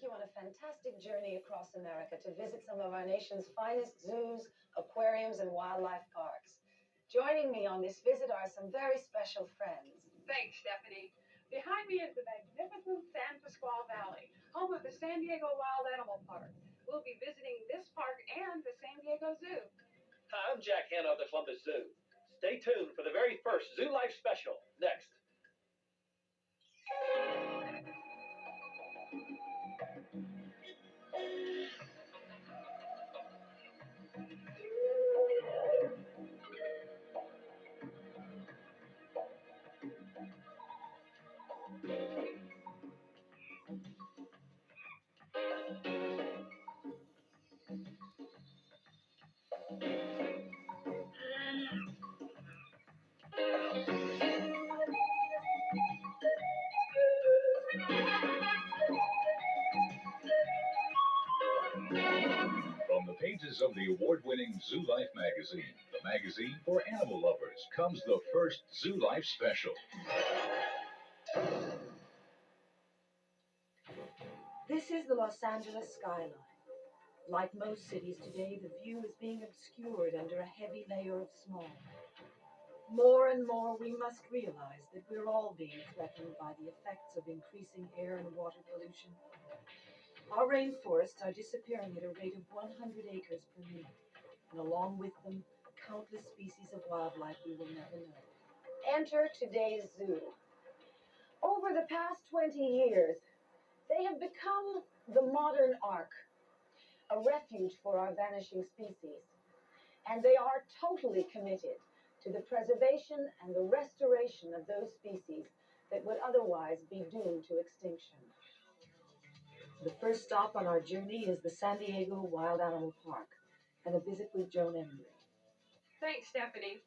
you on a fantastic journey across America to visit some of our nation's finest zoos, aquariums, and wildlife parks. Joining me on this visit are some very special friends. Thanks, Stephanie. Behind me is the magnificent San Pasqual Valley, home of the San Diego Wild Animal Park. We'll be visiting this park and the San Diego Zoo. Hi, I'm Jack Hanna of the Columbus Zoo. Stay tuned for the very first Zoo Life special next. From the pages of the award-winning Zoo Life magazine, the magazine for animal lovers, comes the first Zoo Life special. This is the Los Angeles skyline. Like most cities today, the view is being obscured under a heavy layer of smog. More and more, we must realize that we're all being threatened by the effects of increasing air and water pollution. Our rainforests are disappearing at a rate of 100 acres per minute, and along with them, countless species of wildlife we will never know. Enter today's zoo. Over the past 20 years, they have become the modern ark, a refuge for our vanishing species. And they are totally committed to the preservation and the restoration of those species that would otherwise be doomed to extinction. The first stop on our journey is the San Diego Wild Animal Park, and a visit with Joan Embry. Thanks, Stephanie.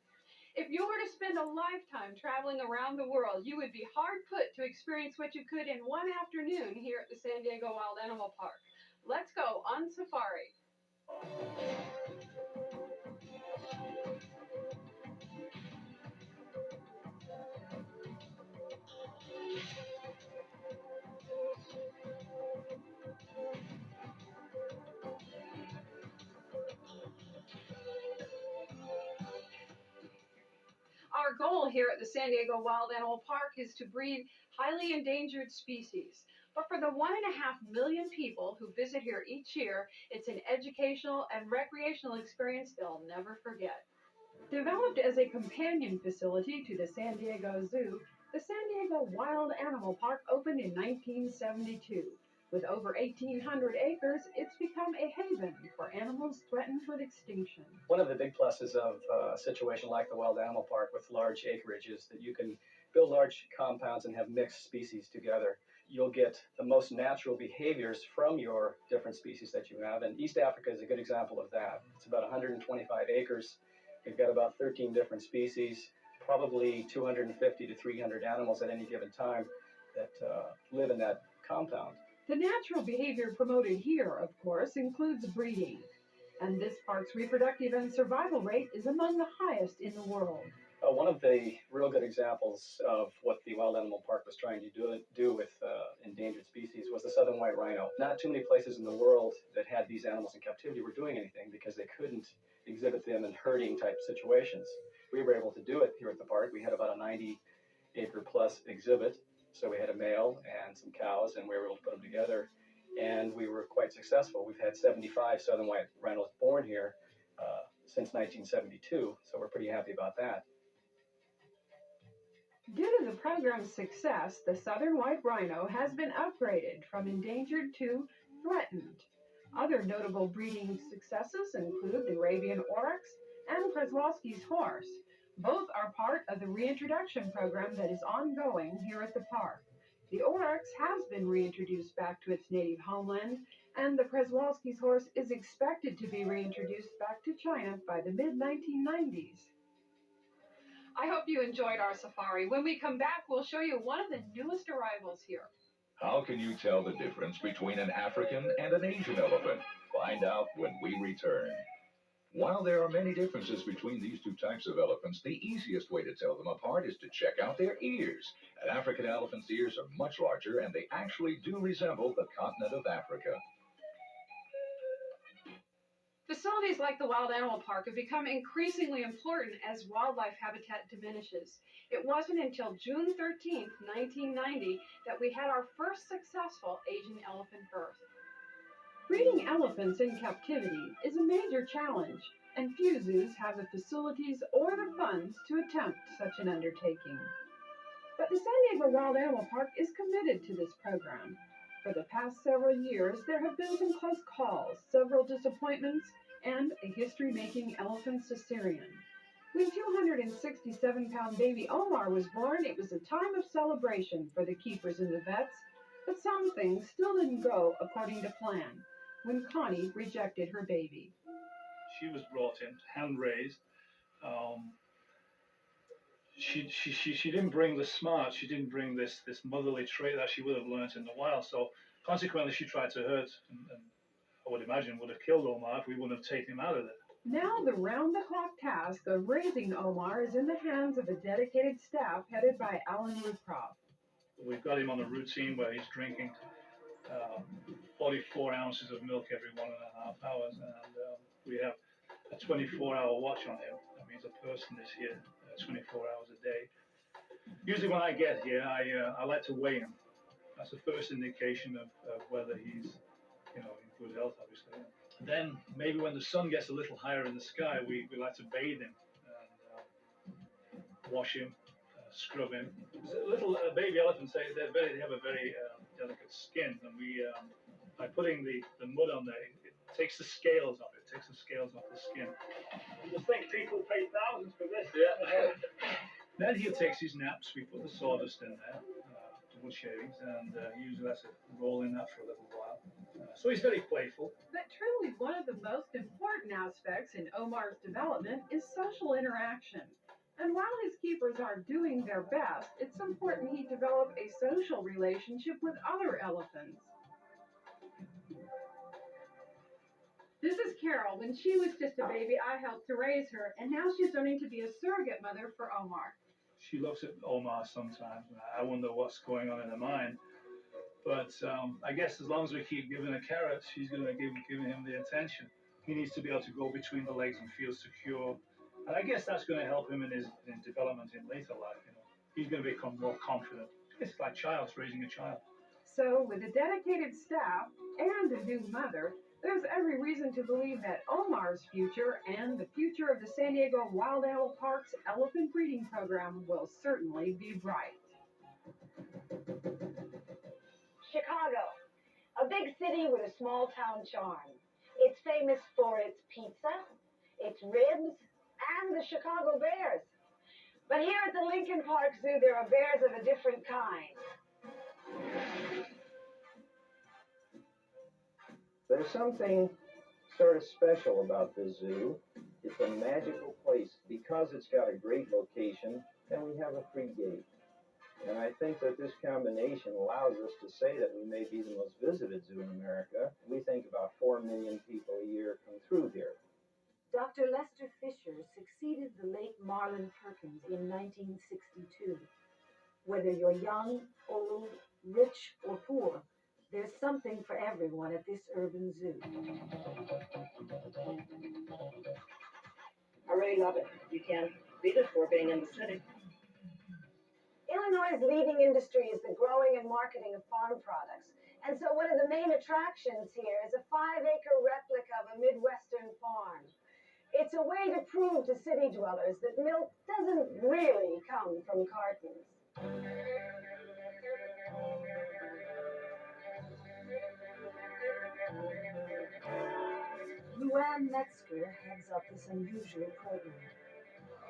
If you were to spend a lifetime traveling around the world, you would be hard put to experience what you could in one afternoon here at the San Diego Wild Animal Park. Let's go on safari. Our goal here at the San Diego Wild Animal Park is to breed highly endangered species. But for the 1.5 million people who visit here each year, it's an educational and recreational experience they'll never forget. Developed as a companion facility to the San Diego Zoo, the San Diego Wild Animal Park opened in 1972. With over 1,800 acres, it's become a haven for animals threatened with extinction. One of the big pluses of a situation like the Wild Animal Park with large acreage is that you can build large compounds and have mixed species together. You'll get the most natural behaviors from your different species that you have, and East Africa is a good example of that. It's about 125 acres. We've got about 13 different species, probably 250 to 300 animals at any given time that live in that compound. The natural behavior promoted here, of course, includes breeding. And this park's reproductive and survival rate is among the highest in the world. One of the real good examples of what the Wild Animal Park was trying to do with endangered species was the southern white rhino. Not too many places in the world that had these animals in captivity were doing anything because they couldn't exhibit them in herding type situations. We were able to do it here at the park. We had about a 90-acre plus exhibit. So we had a male and some cows, and we were able to put them together, and we were quite successful. We've had 75 southern white rhinos born here since 1972, so we're pretty happy about that. Due to the program's success, the southern white rhino has been upgraded from endangered to threatened. Other notable breeding successes include the Arabian oryx and Przewalski's horse. Both are part of the reintroduction program that is ongoing here at the park. The oryx has been reintroduced back to its native homeland, and the Przewalski's horse is expected to be reintroduced back to China by the mid-1990s. I hope you enjoyed our safari. When we come back, we'll show you one of the newest arrivals here. How can you tell the difference between an African and an Asian elephant? Find out when we return. While there are many differences between these two types of elephants, the easiest way to tell them apart is to check out their ears. An African elephant's ears are much larger, and they actually do resemble the continent of Africa. Facilities like the Wild Animal Park have become increasingly important as wildlife habitat diminishes. It wasn't until June 13th, 1990, that we had our first successful Asian elephant birth. Breeding elephants in captivity is a major challenge, and few zoos have the facilities or the funds to attempt such an undertaking. But the San Diego Wild Animal Park is committed to this program. For the past several years, there have been some close calls, several disappointments, and a history-making elephant cesarean. When 267-pound baby Omar was born, it was a time of celebration for the keepers and the vets, but some things still didn't go according to plan when Connie rejected her baby. She was brought in, hand-raised. She didn't bring the smarts. She didn't bring this motherly trait that she would have learnt in the wild. So consequently, she tried to hurt, and I would imagine would have killed Omar if we wouldn't have taken him out of there. Now the round-the-clock task of raising Omar is in the hands of a dedicated staff headed by Alan Rucroft. We've got him on a routine where he's drinking 44 ounces of milk every 1.5 hours, and we have a 24-hour watch on him. That means a person is here 24 hours a day. Usually when I get here, I like to weigh him. That's the first indication of whether he's in good health, obviously. Then maybe when the sun gets a little higher in the sky, we like to bathe him and wash him, scrub him. Little baby elephants, they have a very delicate skin, and we by putting the mud on there, it takes the scales off. It takes the scales off the skin. You think people pay thousands for this? Yeah. Then he takes his naps. We put the sawdust in there, wood shavings, and he usually lets it roll in that for a little while. So he's very playful. But truly, one of the most important aspects in Omar's development is social interaction. And while his keepers are doing their best, it's important he develop a social relationship with other elephants. This is Carol. When she was just a baby, I helped to raise her, and now she's learning to be a surrogate mother for Omar. She looks at Omar sometimes, and I wonder what's going on in her mind. But I guess as long as we keep giving her carrots, she's going to give him the attention. He needs to be able to go between the legs and feel secure. And I guess that's going to help him in his development in later life. He's going to become more confident. It's like child's raising a child. So, with a dedicated staff and a new mother, there's every reason to believe that Omar's future and the future of the San Diego Wild Animal Park's elephant breeding program will certainly be bright. Chicago, a big city with a small town charm. It's famous for its pizza, its ribs, and the Chicago Bears. But here at the Lincoln Park Zoo, there are bears of a different kind. There's something sort of special about the zoo. It's a magical place. Because it's got a great location, and we have a free gate. And I think that this combination allows us to say that we may be the most visited zoo in America. We think about 4 million people a year come through here. Dr. Lester Fisher succeeded the late Marlin Perkins in 1962. Whether you're young, old, rich, or poor, there's something for everyone at this urban zoo. I really love it. You can't beat it for being in the city. Illinois' leading industry is the growing and marketing of farm products. And so one of the main attractions here is a 5-acre replica of a Midwestern farm. It's a way to prove to city dwellers that milk doesn't really come from cartons. Luann Metzger heads up this unusual program.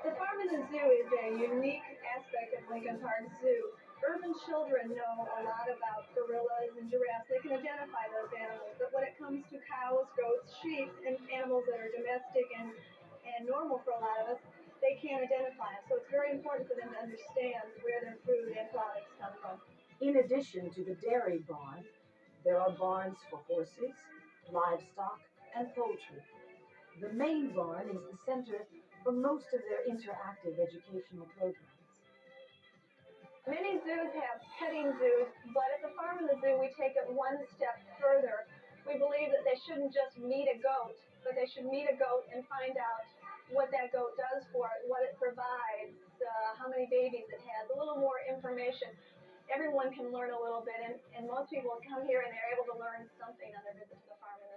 The farm in the zoo is a unique aspect of Lincoln Park Zoo. Urban children know a lot about gorillas and giraffes. They can identify those animals. But when it comes to cows, goats, sheep, and animals that are domestic and normal for a lot of us, they can't identify them. So it's very important for them to understand where their food and products come from. In addition to the dairy barn, there are barns for horses, livestock, and poultry. The main barn is the center for most of their interactive educational programs. Many zoos have petting zoos, but at the farm and the zoo, we take it one step further. We believe that they shouldn't just meet a goat, but they should meet a goat and find out what that goat does for it, what it provides, how many babies it has, a little more information. Everyone can learn a little bit, and most people come here and they're able to learn something on their visit to the farm and the